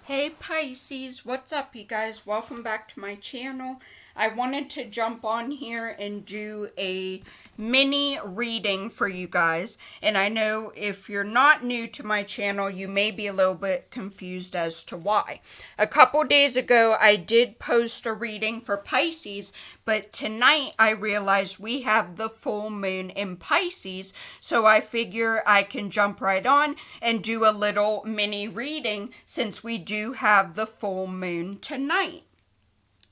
Hey Pisces, what's up you guys? Welcome back to my channel. I wanted to jump on here and do a mini reading for you guys. And I know if you're not new to my channel, you may be a little bit confused as to why. A couple days ago, I did post a reading for Pisces, but tonight I realized we have the full moon in Pisces. So I figure I can jump right on and do a little mini reading since we do have the full moon tonight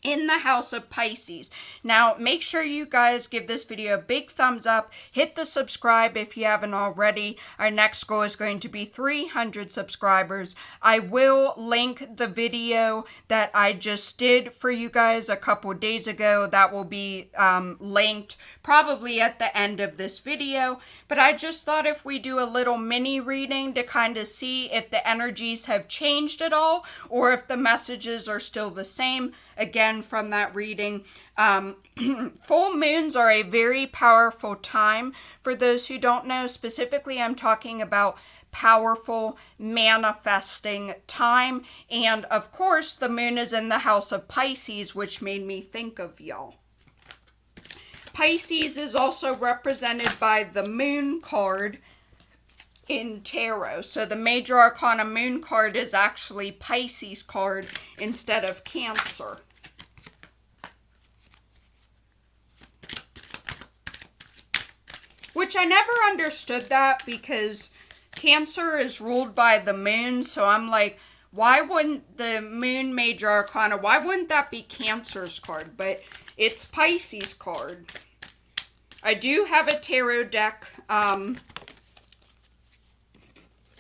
in the house of Pisces. Now, make sure you guys give this video a big thumbs up. Hit the subscribe if you haven't already. Our next goal is going to be 300 subscribers. I will link the video that I just did for you guys a couple days ago. That will be linked probably at the end of this video. But I just thought if we do a little mini reading to kind of see if the energies have changed at all or if the messages are still the same. Again, from that reading, full moons are a very powerful time. For those who don't know, specifically I'm talking about powerful manifesting time, and of course the moon is in the house of Pisces, which made me think of y'all. Pisces is also represented by the moon card in tarot. So the major arcana moon card is actually Pisces card instead of Cancer. Which I never understood that, because Cancer is ruled by the moon. So I'm like, why wouldn't the moon major arcana, why wouldn't that be Cancer's card? But it's Pisces card. I do have a tarot deck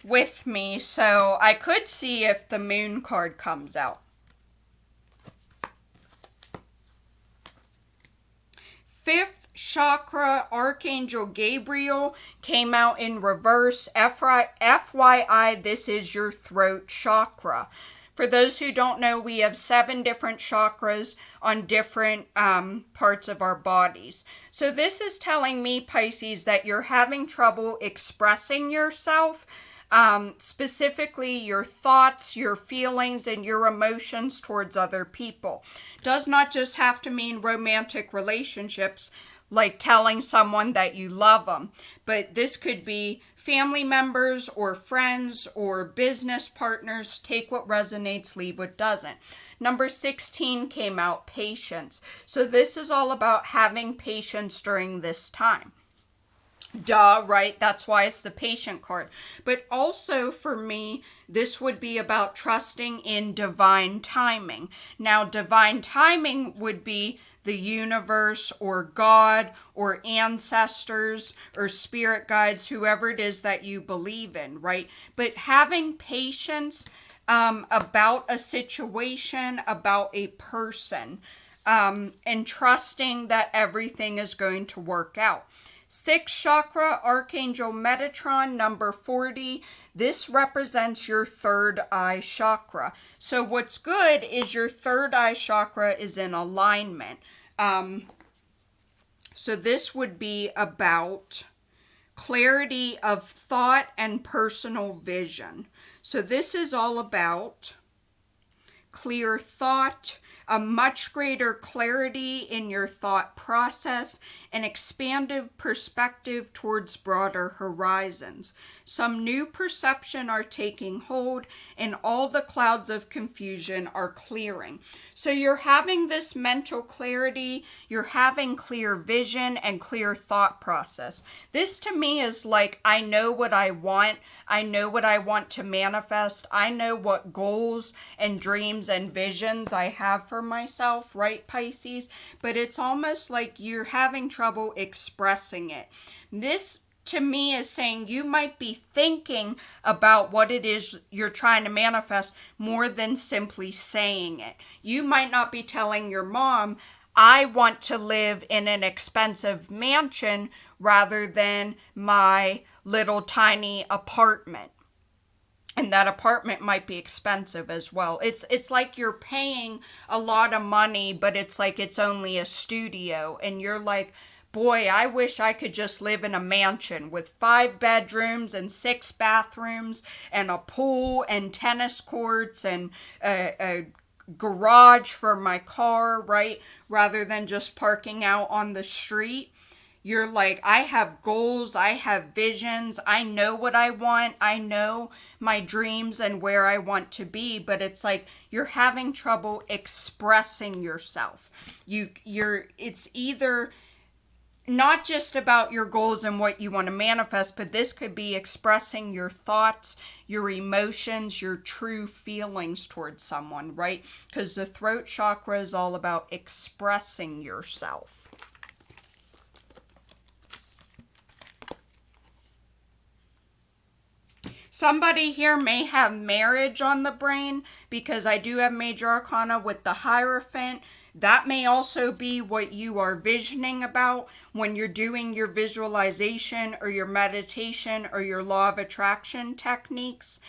with me, so I could see if the moon card comes out. Fifth chakra, Archangel Gabriel, came out in reverse. FYI, this is your throat chakra. For those who don't know, we have 7 different chakras on different parts of our bodies. So this is telling me, Pisces, that you're having trouble expressing yourself. Specifically your thoughts, your feelings, and your emotions towards other people. Does not just have to mean romantic relationships, like telling someone that you love them, but this could be family members or friends or business partners. Take what resonates, leave what doesn't. Number 16 came out, patience. So this is all about having patience during this time. Duh, right? That's why it's the patient card. But also for me, this would be about trusting in divine timing. Now, divine timing would be the universe or God or ancestors or spirit guides, whoever it is that you believe in, right? But having patience about a situation, about a person, and trusting that everything is going to work out. 6th chakra, Archangel Metatron, number 40. This represents your third eye chakra. So what's good is your third eye chakra is in alignment. So this would be about clarity of thought and personal vision. So this is all about clear thought, a much greater clarity in your thought process, an expanded perspective towards broader horizons. Some new perception are taking hold, and all the clouds of confusion are clearing. So you're having this mental clarity, you're having clear vision and clear thought process. This to me is like, I know what I want to manifest, I know what goals and dreams and visions I have for myself, right, Pisces? But it's almost like you're having trouble expressing it. This to me is saying you might be thinking about what it is you're trying to manifest more than simply saying it. You might not be telling your mom, I want to live in an expensive mansion rather than my little tiny apartment. And that apartment might be expensive as well. It's like you're paying a lot of money, but it's like it's only a studio. And you're like, boy, I wish I could just live in a mansion with 5 bedrooms and 6 bathrooms and a pool and tennis courts and a garage for my car, right? Rather than just parking out on the street. You're like, I have goals, I have visions, I know what I want, I know my dreams and where I want to be, but it's like you're having trouble expressing yourself. It's either not just about your goals and what you want to manifest, but this could be expressing your thoughts, your emotions, your true feelings towards someone, right? Because the throat chakra is all about expressing yourself. Somebody here may have marriage on the brain because I do have major arcana with the Hierophant. That may also be what you are visioning about when you're doing your visualization or your meditation or your law of attraction techniques.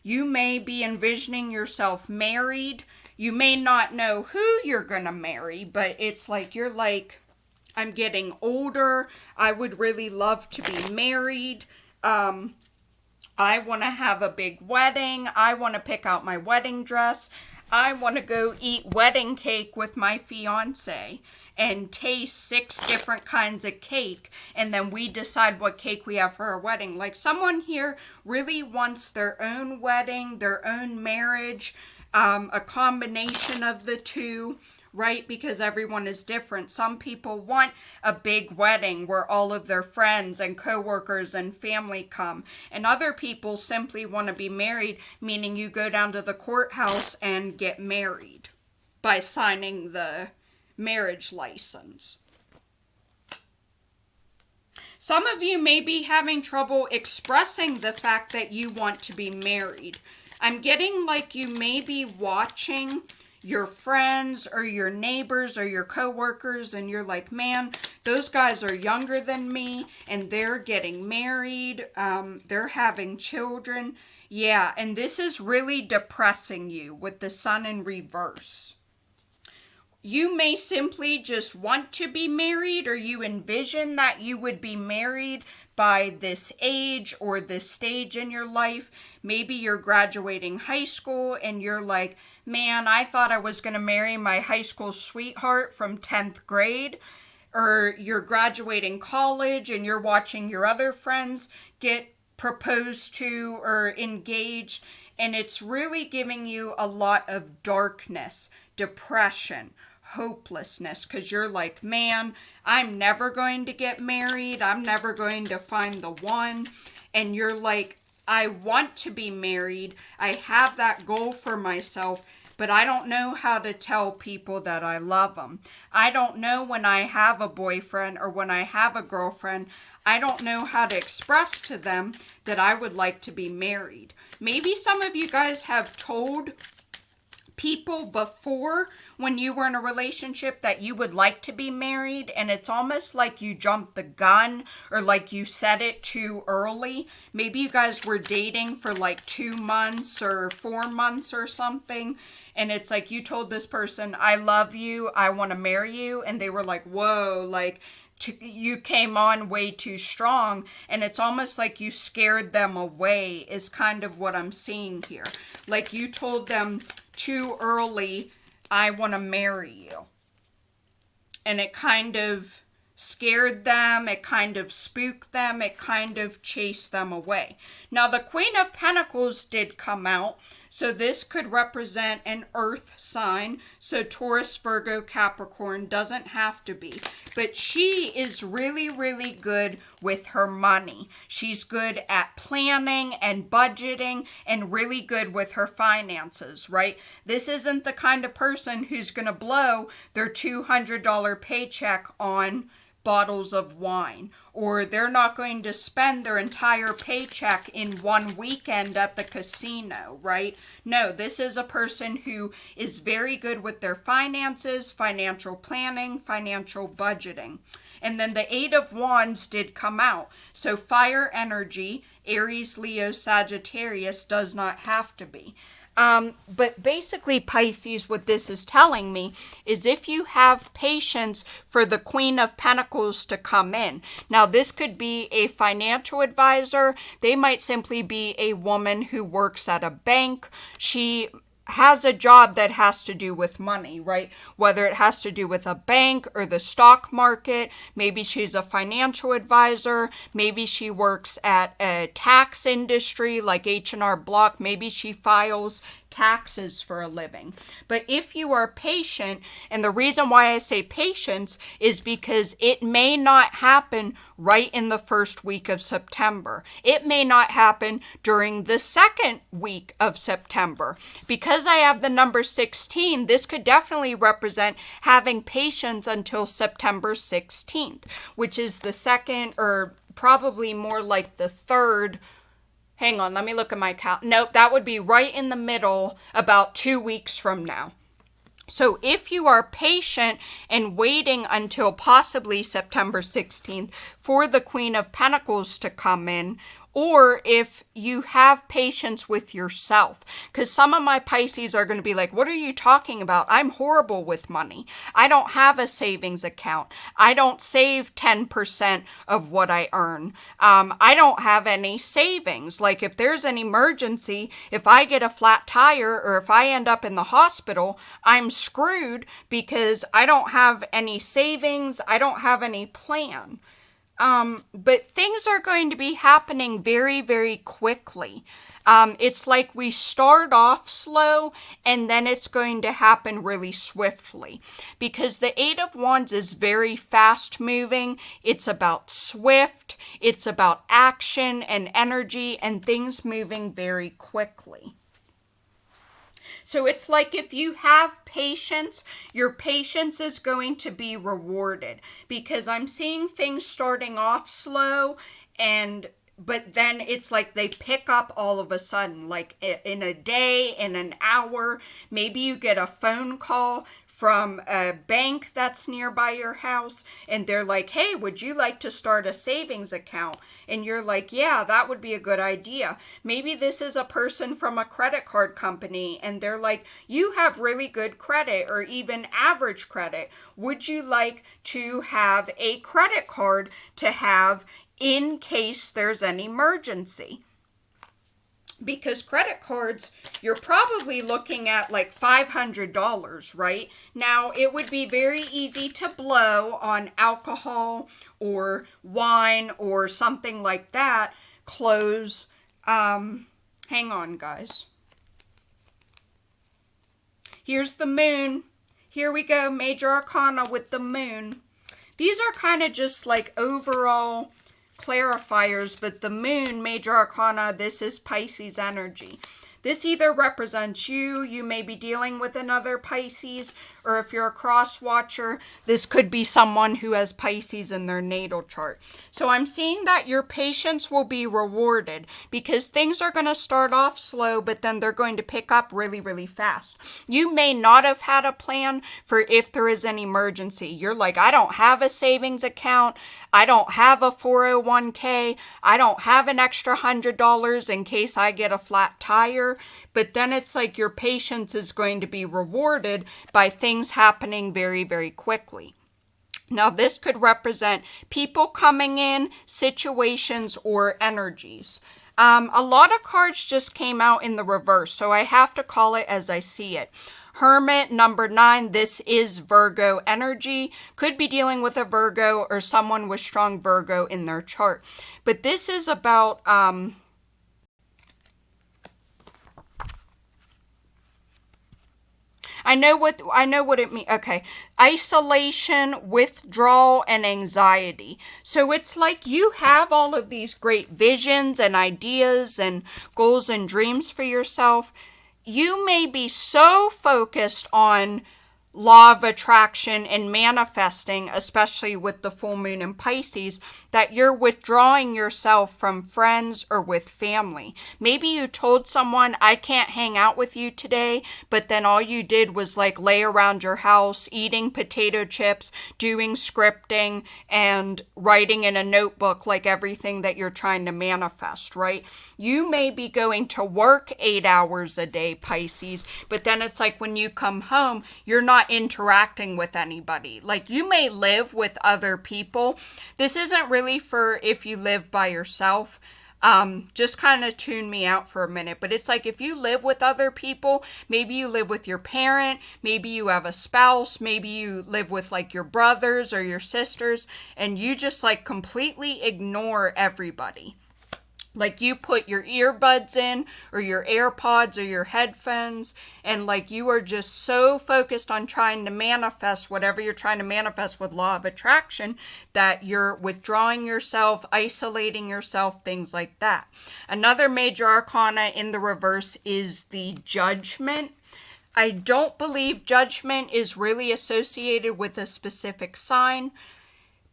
You may be envisioning yourself married. You may not know who you're going to marry, but it's like you're like, I'm getting older. I would really love to be married. I want to have a big wedding. I want to pick out my wedding dress. I want to go eat wedding cake with my fiance and taste 6 different kinds of cake. And then we decide what cake we have for our wedding. Like someone here really wants their own wedding, their own marriage, a combination of the two. Right? Because everyone is different. Some people want a big wedding where all of their friends and coworkers and family come. And other people simply want to be married, meaning you go down to the courthouse and get married by signing the marriage license. Some of you may be having trouble expressing the fact that you want to be married. I'm getting like you may be watching your friends or your neighbors or your coworkers and you're like, man, those guys are younger than me and they're getting married, they're having children. Yeah, and this is really depressing you with the sun in reverse. You may simply just want to be married, or you envision that you would be married by this age or this stage in your life. Maybe you're graduating high school and you're like, man, I thought I was going to marry my high school sweetheart from 10th grade. Or you're graduating college and you're watching your other friends get proposed to or engaged, and it's really giving you a lot of darkness, depression, hopelessness, because you're like, man, I'm never going to get married, I'm never going to find the one. And you're like, I want to be married, I have that goal for myself, but I don't know how to tell people that I love them. I don't know when I have a boyfriend or when I have a girlfriend, I don't know how to express to them that I would like to be married. Maybe some of you guys have told people before when you were in a relationship that you would like to be married, and it's almost like you jumped the gun or like you said it too early. Maybe you guys were dating for like 2 months or 4 months or something, and it's like you told this person, I love you, I want to marry you, and they were like, whoa, like you came on way too strong, and it's almost like you scared them away is kind of what I'm seeing here. Like you told them too early, I want to marry you. And it kind of scared them, it kind of spooked them, it kind of chased them away. Now the Queen of Pentacles did come out, so this could represent an earth sign, so Taurus, Virgo, Capricorn, doesn't have to be. But she is really, really good with her money. She's good at planning and budgeting and really good with her finances, right? This isn't the kind of person who's going to blow their $200 paycheck on bottles of wine, or they're not going to spend their entire paycheck in one weekend at the casino, right? No, this is a person who is very good with their finances, financial planning, financial budgeting. And then the 8 of Wands did come out. So fire energy, Aries, Leo, Sagittarius does not have to be. But basically, Pisces, what this is telling me is if you have patience for the Queen of Pentacles to come in. Now, this could be a financial advisor. They might simply be a woman who works at a bank. She has a job that has to do with money, right? Whether it has to do with a bank or the stock market, maybe she's a financial advisor, maybe she works at a tax industry like H&R Block, maybe she files taxes for a living. But if you are patient, and the reason why I say patience is because it may not happen right in the first week of September. It may not happen during the second week of September. Because I have the number 16, this could definitely represent having patience until September 16th, which is the second, or probably more like the third. Hang on, let me look at my calendar. Nope, that would be right in the middle, about 2 weeks from now. So if you are patient and waiting until possibly September 16th for the Queen of Pentacles to come in, or if you have patience with yourself, because some of my Pisces are going to be like, what are you talking about? I'm horrible with money. I don't have a savings account. I don't save 10% of what I earn. I don't have any savings. Like if there's an emergency, if I get a flat tire or if I end up in the hospital, I'm screwed because I don't have any savings. I don't have any plan. But things are going to be happening very, very quickly. It's like we start off slow and then it's going to happen really swiftly because the Eight of Wands is very fast moving. It's about swift. It's about action and energy and things moving very quickly. So it's like if you have patience, your patience is going to be rewarded because I'm seeing things starting off slow but then it's like they pick up all of a sudden, like in a day, in an hour. Maybe you get a phone call from a bank that's nearby your house and they're like, hey, would you like to start a savings account? And you're like, yeah, that would be a good idea. Maybe this is a person from a credit card company and they're like, you have really good credit or even average credit. Would you like to have a credit card to have in case there's an emergency? Because credit cards, you're probably looking at like $500, right? Now, it would be very easy to blow on alcohol or wine or something like that. Clothes. Hang on, guys. Here's the moon. Here we go, Major Arcana with the moon. These are kind of just like overall clarifiers, but the moon, Major Arcana, this is Pisces energy. This either represents you may be dealing with another Pisces, or if you're a cross watcher, this could be someone who has Pisces in their natal chart. So I'm seeing that your patience will be rewarded because things are going to start off slow, but then they're going to pick up really, really fast. You may not have had a plan for if there is an emergency. You're like, I don't have a savings account. I don't have a 401k. I don't have an extra $100 in case I get a flat tire. But then it's like your patience is going to be rewarded by things happening very, very quickly. Now, this could represent people coming in, situations, or energies. A lot of cards just came out in the reverse, so I have to call it as I see it. Hermit, number 9, this is Virgo energy. Could be dealing with a Virgo or someone with strong Virgo in their chart. But this is about I know what it means. Okay. Isolation, withdrawal, and anxiety. So it's like you have all of these great visions and ideas and goals and dreams for yourself. You may be so focused on law of attraction and manifesting, especially with the full moon in Pisces, that you're withdrawing yourself from friends or with family. Maybe you told someone, I can't hang out with you today, but then all you did was like lay around your house, eating potato chips, doing scripting, and writing in a notebook like everything that you're trying to manifest, right? You may be going to work 8 hours a day, Pisces, but then it's like when you come home, you're not interacting with anybody. Like you may live with other people. This isn't really for if you live by yourself. Just kind of tune me out for a minute. But it's like if you live with other people, maybe you live with your parent, maybe you have a spouse, maybe you live with like your brothers or your sisters, and you just like completely ignore everybody. Like you put your earbuds in or your AirPods or your headphones, and like you are just so focused on trying to manifest whatever you're trying to manifest with law of attraction that you're withdrawing yourself, isolating yourself, things like that. Another major arcana in the reverse is the Judgment. I don't believe judgment is really associated with a specific sign.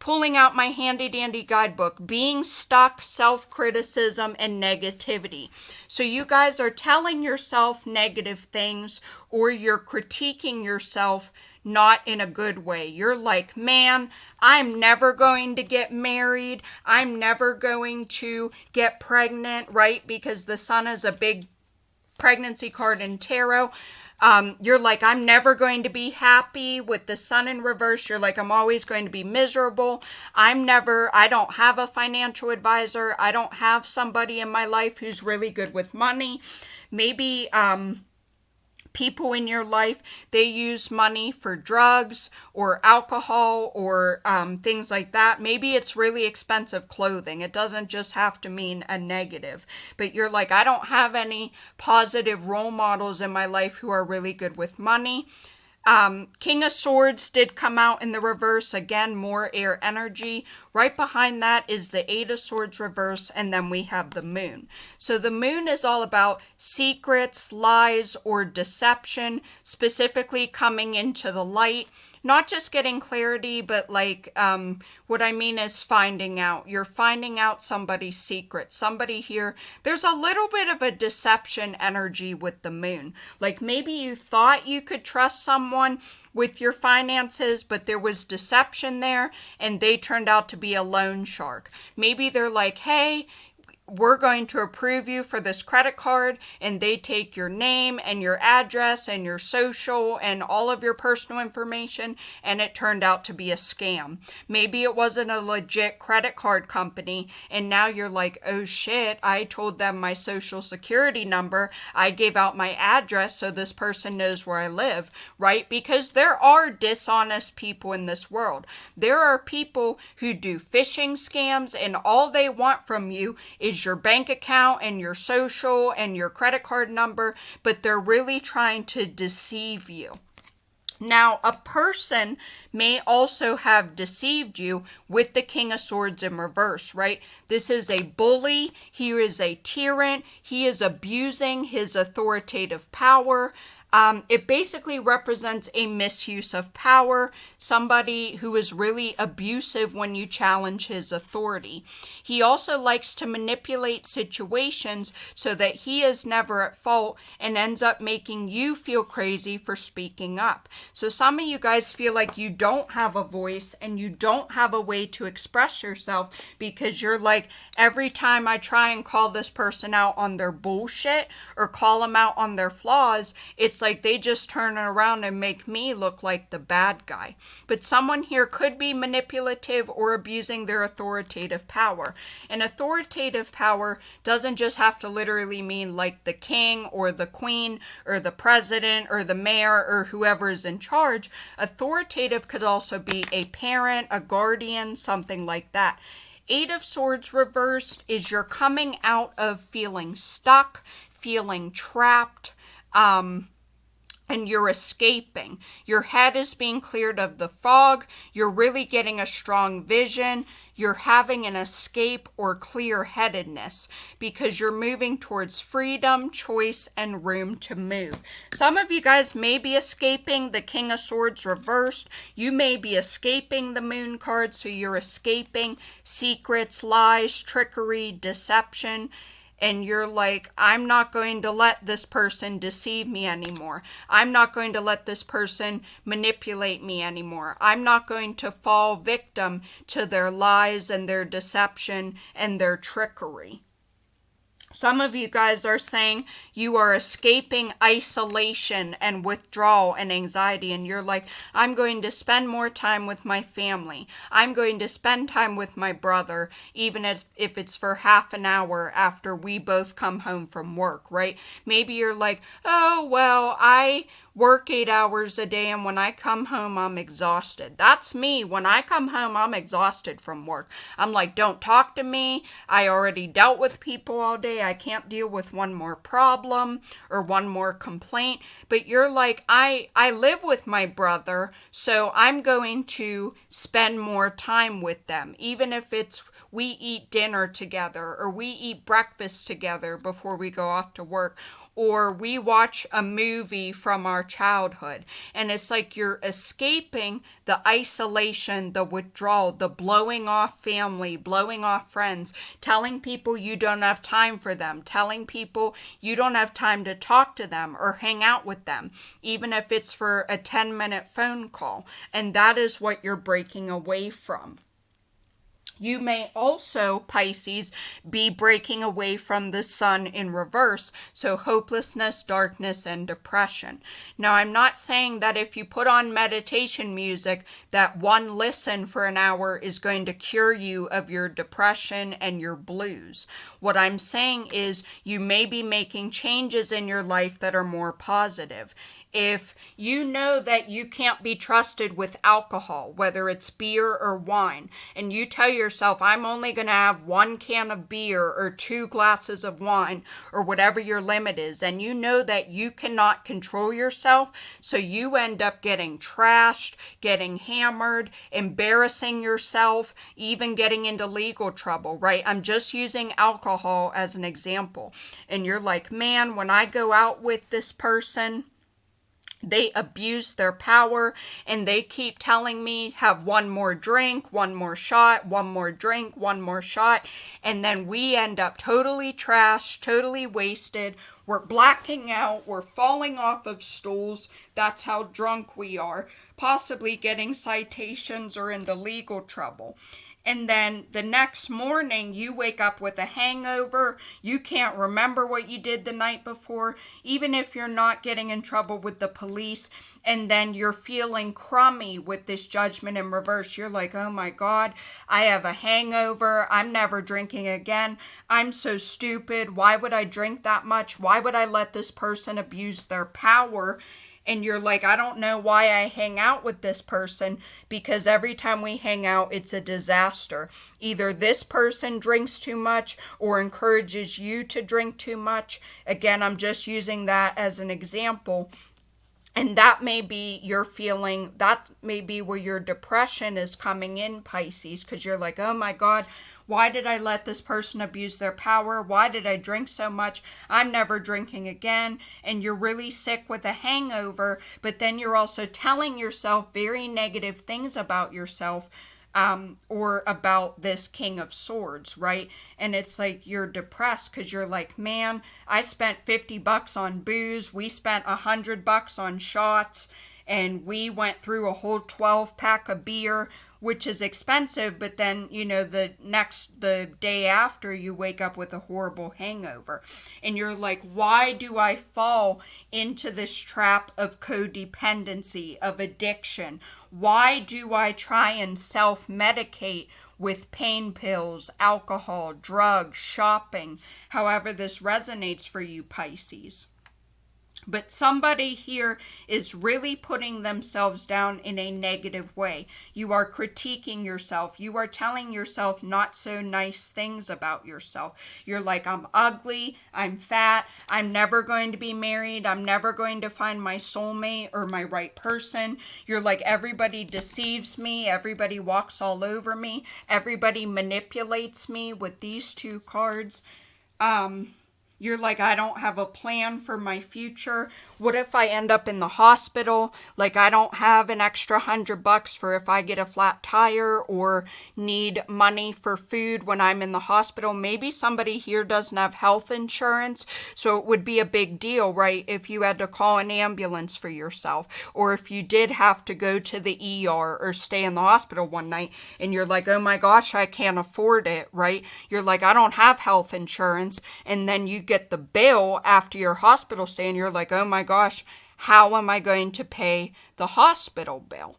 Pulling out my handy dandy guidebook, being stuck, self-criticism, and negativity. So you guys are telling yourself negative things, or you're critiquing yourself not in a good way. You're like, man, I'm never going to get married. I'm never going to get pregnant, right? Because the sun is a big pregnancy card in tarot. You're like, I'm never going to be happy with the sun in reverse. You're like, I'm always going to be miserable. I don't have a financial advisor. I don't have somebody in my life who's really good with money. Maybe, people in your life, they use money for drugs or alcohol or things like that. Maybe it's really expensive clothing. It doesn't just have to mean a negative. But you're like, I don't have any positive role models in my life who are really good with money. King of Swords did come out in the reverse. Again, more air energy. Right behind that is the Eight of Swords reverse, and then we have the Moon. So the Moon is all about secrets, lies, or deception, specifically coming into the light. Not just getting clarity, but like what I mean is finding out. You're finding out somebody's secret. Somebody here, there's a little bit of a deception energy with the Moon. Like maybe you thought you could trust someone with your finances, but there was deception there and they turned out to be a loan shark. Maybe they're like, hey, we're going to approve you for this credit card, and they take your name and your address and your social and all of your personal information, and it turned out to be a scam. Maybe it wasn't a legit credit card company, and now you're like, oh shit, I told them my social security number, I gave out my address so this person knows where I live, right? Because there are dishonest people in this world. There are people who do phishing scams, and all they want from you is your bank account and your social and your credit card number, but they're really trying to deceive you. Now, a person may also have deceived you with the King of Swords in reverse, right? This is a bully. He is a tyrant. He is abusing his authoritative power. It basically represents a misuse of power, somebody who is really abusive when you challenge his authority. He also likes to manipulate situations so that he is never at fault and ends up making you feel crazy for speaking up. So some of you guys feel like you don't have a voice and you don't have a way to express yourself because you're like, every time I try and call this person out on their bullshit or call them out on their flaws, it's like they just turn around and make me look like the bad guy. But someone here could be manipulative or abusing their authoritative power. And authoritative power doesn't just have to literally mean like the king or the queen or the president or the mayor or whoever is in charge. Authoritative could also be a parent, a guardian, something like that. Eight of Swords reversed is you're coming out of feeling stuck, feeling trapped, and you're escaping. Your head is being cleared of the fog. You're really getting a strong vision. You're having an escape or clear-headedness because you're moving towards freedom, choice, and room to move. Some of you guys may be escaping the King of Swords reversed. You may be escaping the Moon card, so you're escaping secrets, lies, trickery, deception. And you're like, I'm not going to let this person deceive me anymore. I'm not going to let this person manipulate me anymore. I'm not going to fall victim to their lies and their deception and their trickery. Some of you guys are saying you are escaping isolation and withdrawal and anxiety, and you're like, I'm going to spend more time with my family. I'm going to spend time with my brother, even if it's for half an hour after we both come home from work, right? Maybe you're like, oh, well, I work 8 hours a day, and when I come home, I'm exhausted. That's me. When I come home, I'm exhausted from work. I'm like, don't talk to me. I already dealt with people all day. I can't deal with one more problem or one more complaint. But you're like, I live with my brother, so I'm going to spend more time with them, even if it's we eat dinner together or we eat breakfast together before we go off to work, or we watch a movie from our childhood. And it's like you're escaping the isolation, the withdrawal, the blowing off family, blowing off friends, telling people you don't have time for them, telling people you don't have time to talk to them or hang out with them, even if it's for a 10-minute phone call. And that is what you're breaking away from. You may also, Pisces, be breaking away from the sun in reverse, so hopelessness, darkness, and depression. Now, I'm not saying that if you put on meditation music, that one listen for an hour is going to cure you of your depression and your blues. What I'm saying is you may be making changes in your life that are more positive. If you know that you can't be trusted with alcohol, whether it's beer or wine, and you tell yourself, I'm only going to have 1 can of beer or 2 glasses of wine or whatever your limit is, and you know that you cannot control yourself, so you end up getting trashed, getting hammered, embarrassing yourself, even getting into legal trouble, right? I'm just using alcohol as an example. And you're like, man, when I go out with this person, they abuse their power and they keep telling me, have one more drink, one more shot, one more drink, one more shot. And then we end up totally trashed, totally wasted. We're blacking out. We're falling off of stools. That's how drunk we are. Possibly getting citations or into legal trouble. And then the next morning, you wake up with a hangover. You can't remember what you did the night before, even if you're not getting in trouble with the police. And then you're feeling crummy with this judgment in reverse. You're like, oh my God, I have a hangover. I'm never drinking again. I'm so stupid. Why would I drink that much? Why would I let this person abuse their power? And you're like, I don't know why I hang out with this person, because every time we hang out, it's a disaster. Either this person drinks too much or encourages you to drink too much. Again, I'm just using that as an example. And that may be your feeling, that may be where your depression is coming in, Pisces, because you're like, oh my God, why did I let this person abuse their power? Why did I drink so much? I'm never drinking again. And you're really sick with a hangover, but then you're also telling yourself very negative things about yourself. Or about this King of Swords, right? And it's like you're depressed because you're like, man, I spent $50 on booze. We spent $100 on shots. And we went through a whole 12-pack of beer, which is expensive. But then, you know, the day after, you wake up with a horrible hangover. And you're like, why do I fall into this trap of codependency, of addiction? Why do I try and self-medicate with pain pills, alcohol, drugs, shopping, however this resonates for you, Pisces? But somebody here is really putting themselves down in a negative way. You are critiquing yourself. You are telling yourself not so nice things about yourself. You're like, I'm ugly, I'm fat, I'm never going to be married, I'm never going to find my soulmate or my right person. You're like, everybody deceives me, everybody walks all over me, everybody manipulates me with these two cards. You're like, I don't have a plan for my future. What if I end up in the hospital? Like, I don't have an extra $100 for if I get a flat tire or need money for food when I'm in the hospital. Maybe somebody here doesn't have health insurance, so it would be a big deal, right? If you had to call an ambulance for yourself, or if you did have to go to the ER or stay in the hospital one night and you're like, oh my gosh, I can't afford it, right? You're like, I don't have health insurance. And then you get the bill after your hospital stay and you're like, oh my gosh, how am I going to pay the hospital bill?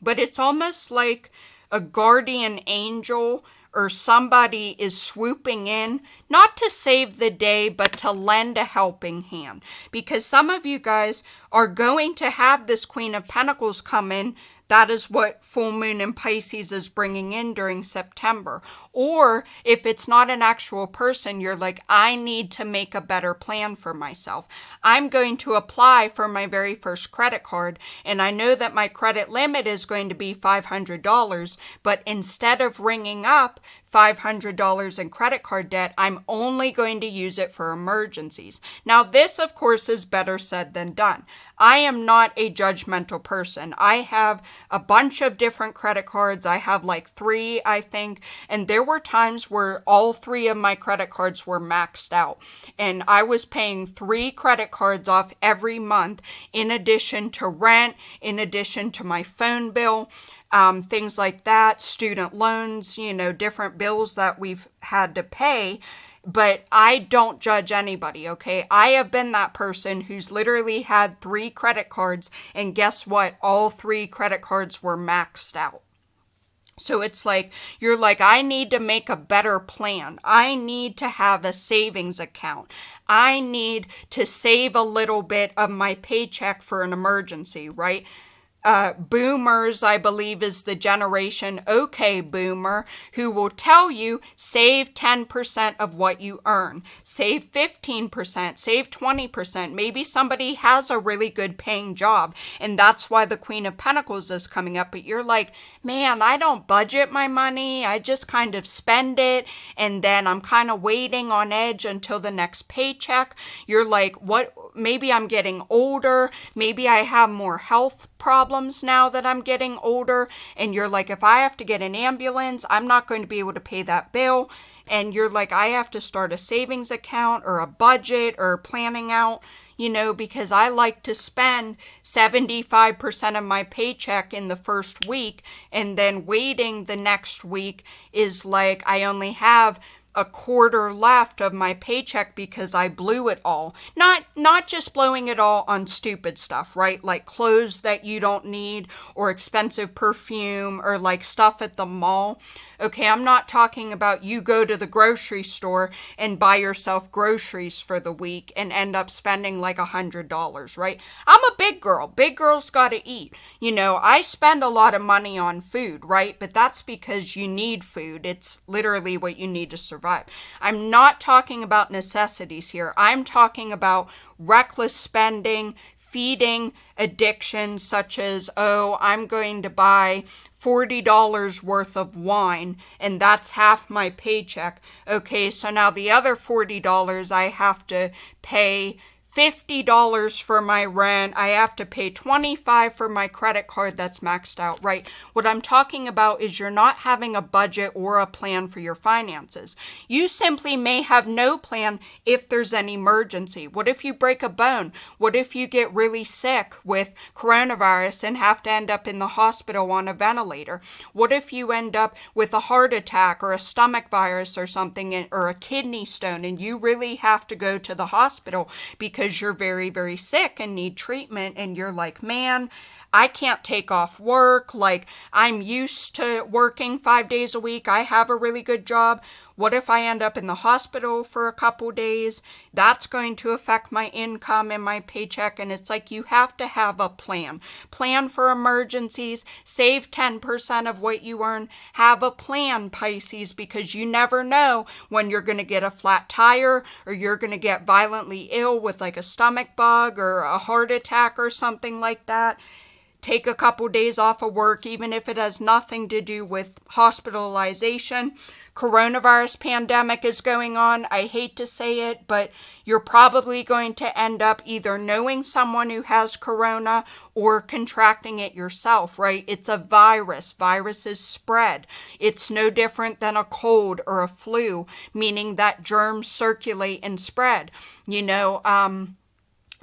But it's almost like a guardian angel or somebody is swooping in, not to save the day, but to lend a helping hand. Because some of you guys are going to have this Queen of Pentacles come in. That is what full moon in Pisces is bringing in during September. Or if it's not an actual person, you're like, I need to make a better plan for myself. I'm going to apply for my very first credit card, and I know that my credit limit is going to be $500, but instead of ringing up $500 in credit card debt, I'm only going to use it for emergencies. Now, this, of course, is better said than done. I am not a judgmental person. I have a bunch of different credit cards. I have like 3, I think. And there were times where all 3 of my credit cards were maxed out. And I was paying 3 credit cards off every month, in addition to rent, in addition to my phone bill. Things like that, student loans, different bills that we've had to pay. But I don't judge anybody, okay? I have been that person who's literally had 3 credit cards, and guess what? All 3 credit cards were maxed out. So it's like, you're like, I need to make a better plan. I need to have a savings account. I need to save a little bit of my paycheck for an emergency, right? Boomers, I believe, is the generation, okay, boomer, who will tell you save 10% of what you earn, save 15%, save 20%. Maybe somebody has a really good paying job, and that's why the Queen of Pentacles is coming up. But you're like, man, I don't budget my money. I just kind of spend it, and then I'm kind of waiting on edge until the next paycheck. You're like, what? Maybe I'm getting older. Maybe I have more health problems now that I'm getting older. And you're like, if I have to get an ambulance, I'm not going to be able to pay that bill. And you're like, I have to start a savings account or a budget or planning out, because I like to spend 75% of my paycheck in the first week. And then waiting the next week is like, I only have a quarter left of my paycheck because I blew it all. Not just blowing it all on stupid stuff, right? Like clothes that you don't need, or expensive perfume, or like stuff at the mall. Okay, I'm not talking about you go to the grocery store and buy yourself groceries for the week and end up spending like $100, right? I'm a big girl. Big girls gotta eat. I spend a lot of money on food, right? But that's because you need food. It's literally what you need to survive. I'm not talking about necessities here. I'm talking about reckless spending, feeding addictions such as, I'm going to buy $40 worth of wine, and that's half my paycheck. Okay, so now the other $40 I have to pay $50 for my rent. I have to pay $25 for my credit card that's maxed out, right? What I'm talking about is you're not having a budget or a plan for your finances. You simply may have no plan if there's an emergency. What if you break a bone? What if you get really sick with coronavirus and have to end up in the hospital on a ventilator? What if you end up with a heart attack or a stomach virus or something, or a kidney stone, and you really have to go to the hospital because you're very, very sick and need treatment, and you're like, man, I can't take off work. Like, I'm used to working 5 days a week. I have a really good job. What if I end up in the hospital for a couple days? That's going to affect my income and my paycheck. And it's like, you have to have a plan. Plan for emergencies. Save 10% of what you earn. Have a plan, Pisces, because you never know when you're going to get a flat tire, or you're going to get violently ill with like a stomach bug or a heart attack or something like that. Take a couple days off of work, even if it has nothing to do with hospitalization. Coronavirus pandemic is going on. I hate to say it, but you're probably going to end up either knowing someone who has corona or contracting it yourself, right? It's a virus. Viruses spread. It's no different than a cold or a flu, meaning that germs circulate and spread.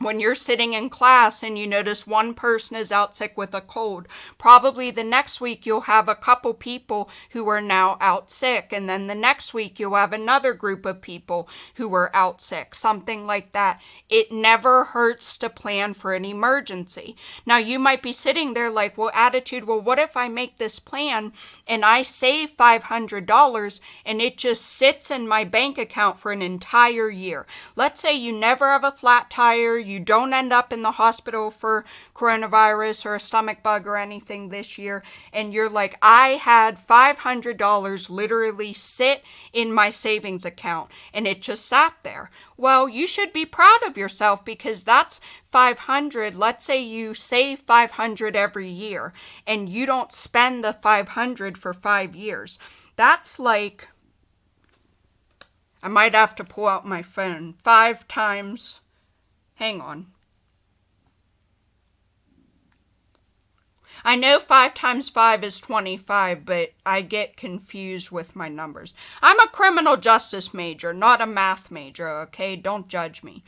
When you're sitting in class and you notice one person is out sick with a cold, probably the next week you'll have a couple people who are now out sick. And then the next week you'll have another group of people who are out sick, something like that. It never hurts to plan for an emergency. Now you might be sitting there like, well, attitude, well, what if I make this plan and I save $500 and it just sits in my bank account for an entire year? Let's say you never have a flat tire, you don't end up in the hospital for coronavirus or a stomach bug or anything this year, and you're like, I had $500 literally sit in my savings account and it just sat there. Well, you should be proud of yourself, because that's 500. Let's say you save 500 every year and you don't spend the 500 for 5 years. That's like, I might have to pull out my phone. 5 times, hang on. I know 5 times 5 is 25, but I get confused with my numbers. I'm a criminal justice major, not a math major, okay? Don't judge me.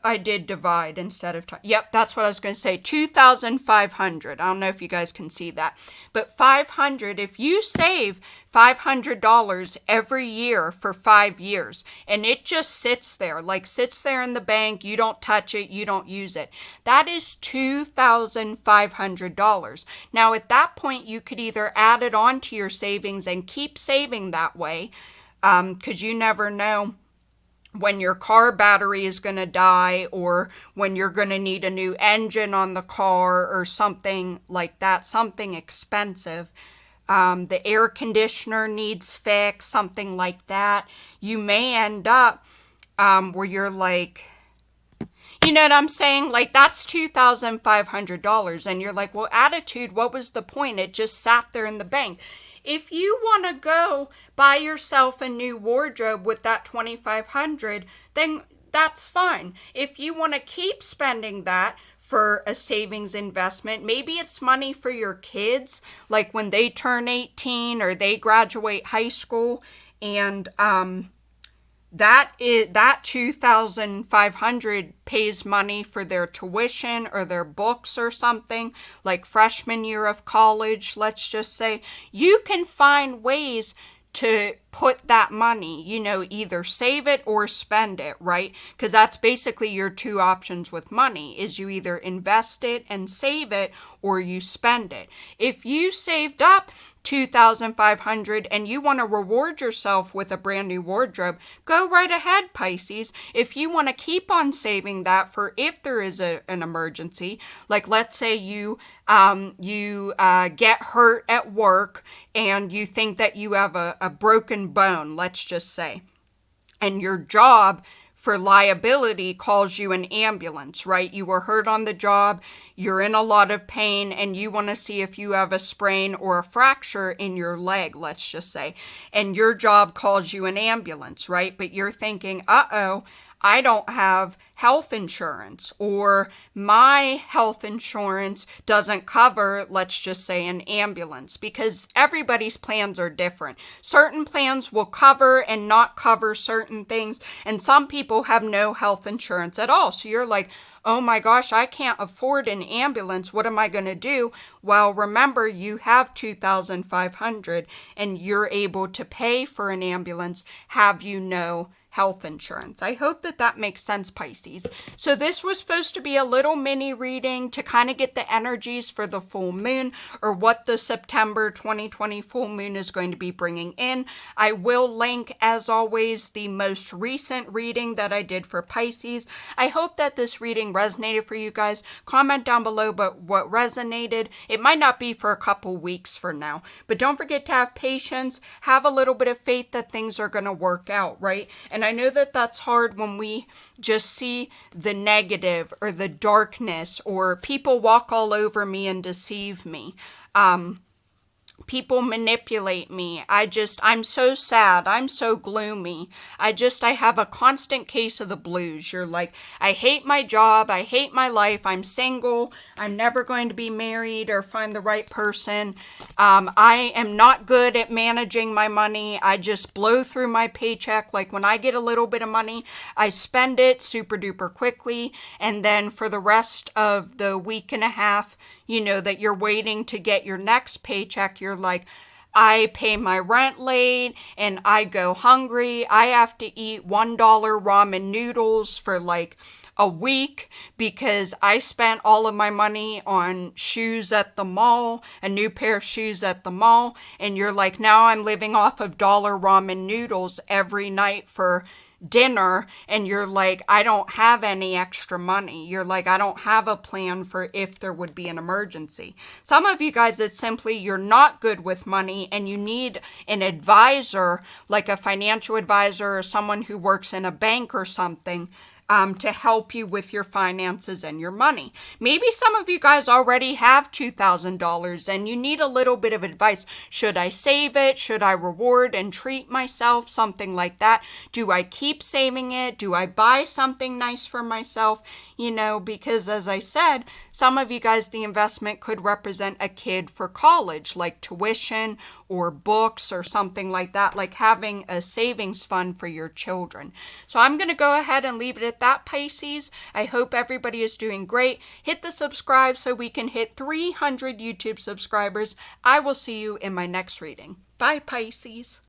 I did divide instead of... Yep, that's what I was going to say. 2,500. I don't know if you guys can see that. But 500, if you save $500 every year for 5 years, and it just sits there in the bank, you don't touch it, you don't use it, that is $2,500. Now, at that point, you could either add it on to your savings and keep saving that way, because you never know when your car battery is going to die, or when you're going to need a new engine on the car or something like that, something expensive. The air conditioner needs fixed, something like that. You may end up where you're like, you know what I'm saying? Like, that's $2,500. And you're like, well, attitude, what was the point? It just sat there in the bank. If you want to go buy yourself a new wardrobe with that $2,500, then that's fine. If you want to keep spending that for a savings investment, maybe it's money for your kids, like when they turn 18 or they graduate high school, and that $2,500 pays money for their tuition or their books or something, like freshman year of college, let's just say. You can find ways to put that money, either save it or spend it, right? Because that's basically your two options with money, is you either invest it and save it, or you spend it. If you saved up $2,500 and you want to reward yourself with a brand new wardrobe, go right ahead, Pisces. If you want to keep on saving that for if there is an emergency, like let's say you get hurt at work and you think that you have a broken bone, let's just say, and your job for liability calls you an ambulance, right? You were hurt on the job, you're in a lot of pain, and you want to see if you have a sprain or a fracture in your leg, let's just say, and your job calls you an ambulance, right? But you're thinking, uh-oh, I don't have health insurance, or my health insurance doesn't cover, let's just say, an ambulance, because everybody's plans are different. Certain plans will cover and not cover certain things, and some people have no health insurance at all. So you're like, oh my gosh, I can't afford an ambulance. What am I going to do? Well, remember, you have $2,500 and you're able to pay for an ambulance, have you no health insurance. I hope that that makes sense, Pisces. So this was supposed to be a little mini reading to kind of get the energies for the full moon, or what the September 2020 full moon is going to be bringing in. I will link, as always, the most recent reading that I did for Pisces. I hope that this reading resonated for you guys. Comment down below but what resonated. It might not be for a couple weeks for now, but don't forget to have patience, have a little bit of faith that things are going to work out, right? And I know that that's hard when we just see the negative or the darkness, or people walk all over me and deceive me. People manipulate me. I'm so sad. I'm so gloomy. I have a constant case of the blues. You're like, I hate my job. I hate my life. I'm single. I'm never going to be married or find the right person. I am not good at managing my money. I just blow through my paycheck. Like when I get a little bit of money, I spend it super duper quickly. And then for the rest of the week and a half, that you're waiting to get your next paycheck, you're like, I pay my rent late and I go hungry. I have to eat $1 ramen noodles for like a week because I spent all of my money on shoes at the mall, a new pair of shoes at the mall. And you're like, now I'm living off of dollar ramen noodles every night for dinner, and you're like, I don't have any extra money. You're like, I don't have a plan for if there would be an emergency. Some of you guys, it's simply you're not good with money and you need an advisor, like a financial advisor or someone who works in a bank or something, to help you with your finances and your money. Maybe some of you guys already have $2,000 and you need a little bit of advice. Should I save it? Should I reward and treat myself? Something like that. Do I keep saving it? Do I buy something nice for myself? Because as I said, some of you guys, the investment could represent a kid for college, like tuition or books or something like that, like having a savings fund for your children. So I'm going to go ahead and leave it at that, Pisces. I hope everybody is doing great. Hit the subscribe so we can hit 300 YouTube subscribers. I will see you in my next reading. Bye, Pisces.